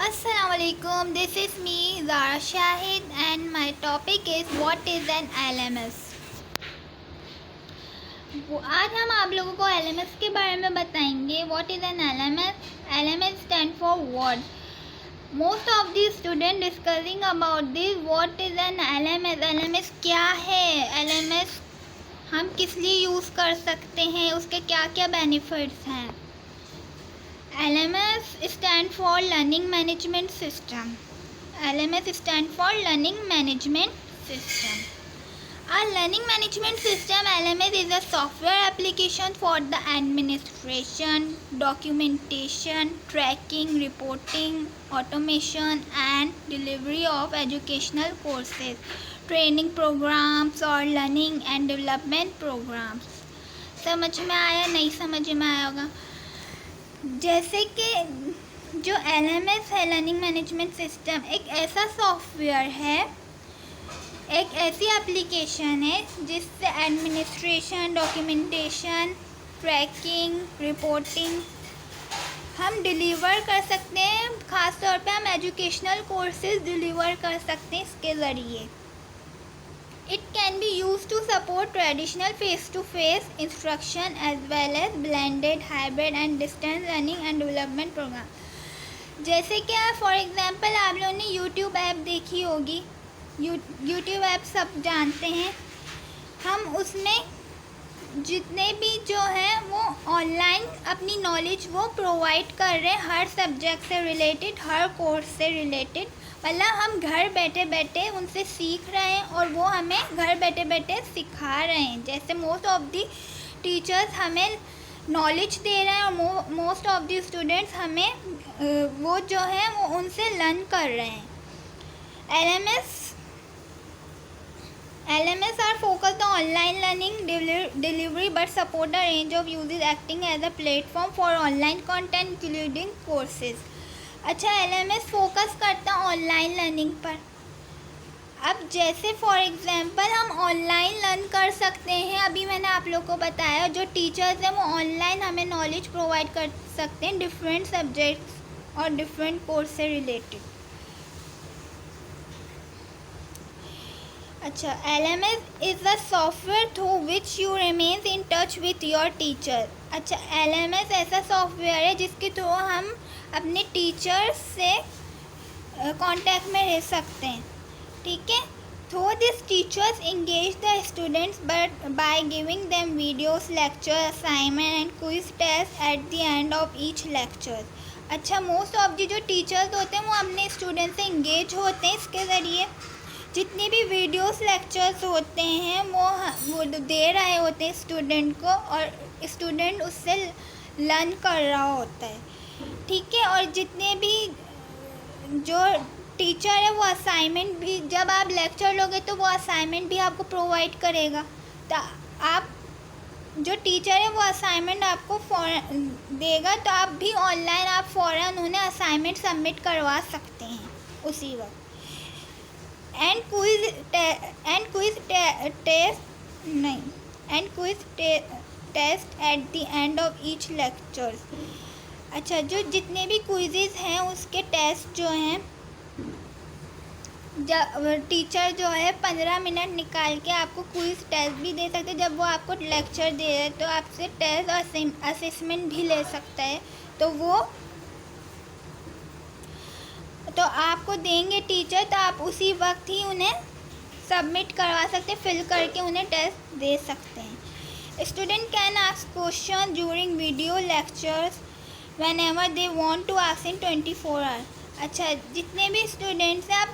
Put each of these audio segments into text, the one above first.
Assalamualaikum. This is me, Zara Shahid, and my topic is what is an LMS. आज हम आप लोगों को LMS के बारे में बताएंगे. What is an LMS? LMS stand for what? Most of the students discussing about this. What is an LMS? LMS क्या है? LMS हम किस लिए यूज़ कर सकते हैं? उसके क्या क्या बेनिफिट्स हैं? LMS stand for Learning Management System. LMS stand for Learning Management System. A learning management system LMS is a software application for the administration, documentation, tracking, reporting, automation and delivery of educational courses, training programs or learning and development programs. समझ में आया? नहीं समझ में आया होगा. जैसे कि जो LMS है, लर्निंग मैनेजमेंट सिस्टम, एक ऐसा सॉफ्टवेयर है, एक ऐसी एप्लीकेशन है जिससे एडमिनिस्ट्रेशन, डॉक्यूमेंटेशन, ट्रैकिंग, रिपोर्टिंग हम डिलीवर कर सकते हैं. ख़ास तौर पे हम एजुकेशनल कोर्सेज डिलीवर कर सकते हैं इसके ज़रिए. It can be used to support traditional face-to-face instruction as well as blended, hybrid and distance learning and development program. जैसे कि फॉर एग्ज़ाम्पल आप लोगों ने YouTube ऐप देखी होगी. YouTube ऐप सब जानते हैं. हम उसमें जितने भी जो है वो ऑनलाइन अपनी नॉलेज वो प्रोवाइड कर रहे हैं, हर सब्जेक्ट से रिलेटेड, हर कोर्स से रिलेटेड. मतलब हम घर बैठे बैठे उनसे सीख रहे हैं और वो हमें घर बैठे बैठे सिखा रहे हैं. जैसे मोस्ट ऑफ दी टीचर्स हमें नॉलेज दे रहे हैं और मोस्ट ऑफ दी स्टूडेंट्स हमें वो जो है वो उनसे लर्न कर रहे हैं. LMS are focused on online learning delivery but support a range of uses acting as a platform for online content including courses. अच्छा, LMS फोकस करता है ऑनलाइन लर्निंग पर. अब जैसे फॉर एग्ज़ाम्पल हम ऑनलाइन लर्न कर सकते हैं. अभी मैंने आप लोग को बताया जो टीचर्स हैं वो ऑनलाइन हमें नॉलेज प्रोवाइड कर सकते हैं डिफरेंट सब्जेक्ट्स और डिफरेंट कोर्स से रिलेटेड. अच्छा, LMS is the software through which you remains in touch with your teacher. अच्छा, LMS ऐसा सॉफ्टवेयर है जिसके थ्रू हम अपने टीचर्स से कांटेक्ट में रह सकते हैं. ठीक है. Through this teachers engage the students but by giving them videos, lecture, assignment and quiz test at the end of each lecture. अच्छा, मोस्ट ऑफ दी जो टीचर्स होते हैं वो अपने स्टूडेंट से इंगेज होते हैं इसके ज़रिए. जितने भी वीडियोस, लेक्चर्स होते हैं वो दे रहे होते हैं स्टूडेंट को और स्टूडेंट उससे लर्न कर रहा होता है. ठीक है. और जितने भी जो टीचर है वो असाइनमेंट भी, जब आप लेक्चर लोगे तो वो असाइनमेंट भी आपको प्रोवाइड करेगा. तो आप जो टीचर है वो असाइनमेंट आपको देगा तो आप भी ऑनलाइन आप फ़ौरन उन्हें असाइनमेंट सबमिट करवा सकते हैं उसी वक्त. And quiz test at the end of each lectures. अच्छा, जो जितने भी क्विज़ेस हैं उसके टेस्ट जो हैं जब टीचर जो है 15 मिनट निकाल के आपको क्विज़ टेस्ट भी दे सकते हैं. जब वो आपको लेक्चर दे रहे हैं तो आपसे टेस्ट और असेसमेंट भी ले सकता है. तो आपको देंगे टीचर तो आप उसी वक्त ही उन्हें सबमिट करवा सकते हैं, फिल करके उन्हें टेस्ट दे सकते हैं. Student can ask question during video lectures whenever they want to ask in 24 hours. अच्छा, जितने भी स्टूडेंट्स हैं आप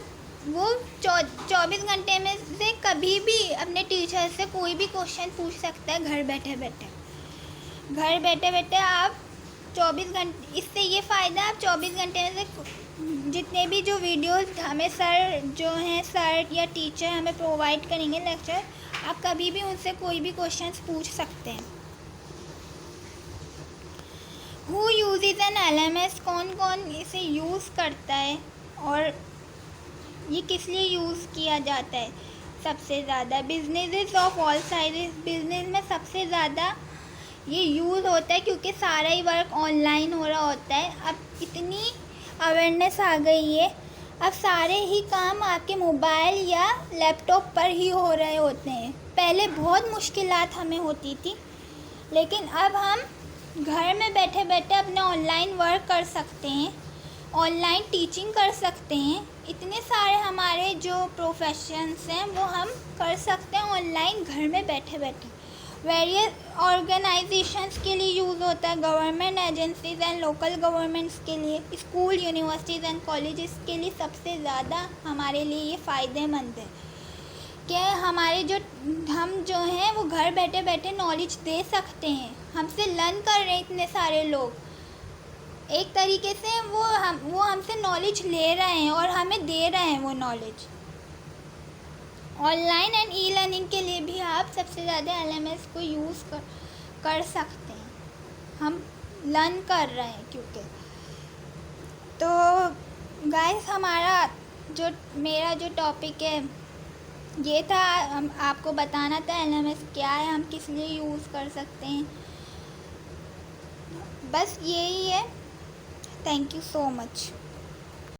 वो 24 घंटे में से कभी भी अपने टीचर से कोई भी क्वेश्चन पूछ सकता है घर बैठे बैठे आप 24 घंटे. इससे ये फ़ायदा आप 24 घंटे में से जितने भी जो वीडियोस हमें सर या टीचर हमें प्रोवाइड करेंगे लेक्चर, आप कभी भी उनसे कोई भी क्वेश्चन पूछ सकते हैं. Who uses an LMS? कौन कौन इसे यूज़ करता है और ये किस लिए यूज़ किया जाता है? सबसे ज़्यादा businesses of all sizes. Business में सबसे ज़्यादा ये यूज़ होता है क्योंकि सारा ही वर्क ऑनलाइन हो रहा होता है. अब इतनी अवेयरनेस आ गई है। अब सारे ही काम आपके मोबाइल या लैपटॉप पर ही हो रहे होते हैं। पहले बहुत मुश्किलात हमें होती थी, लेकिन अब हम घर में बैठे बैठे अपने ऑनलाइन वर्क कर सकते हैं, ऑनलाइन टीचिंग कर सकते हैं। इतने सारे हमारे जो प्रोफेशंस हैं वो हम कर सकते हैं ऑनलाइन घर में बैठे बैठे। वेरियस ऑर्गेनाइजेशंस के लिए यूज़ होता है, government agencies and local governments के लिए, स्कूल, यूनिवर्सिटीज़ एंड कॉलेजेस के लिए सबसे ज़्यादा हमारे लिए ये फ़ायदेमंद है कि हम जो हैं वो घर बैठे बैठे नॉलेज दे सकते हैं। हमसे लर्न कर रहे हैं इतने सारे लोग, एक तरीके से वो हमसे नॉलेज ले रहे हैं और हमें दे रहे हैं वो knowledge. Online and e learning के लिए भी आप सबसे ज़्यादा LMS को यूज़ कर सकते हैं। हम लर्न कर रहे हैं क्योंकि। तो गाइस, मेरा जो टॉपिक है ये था, हम आपको बताना था LMS क्या है, हम किस लिए यूज़ कर सकते हैं, बस यही है। Thank you so much.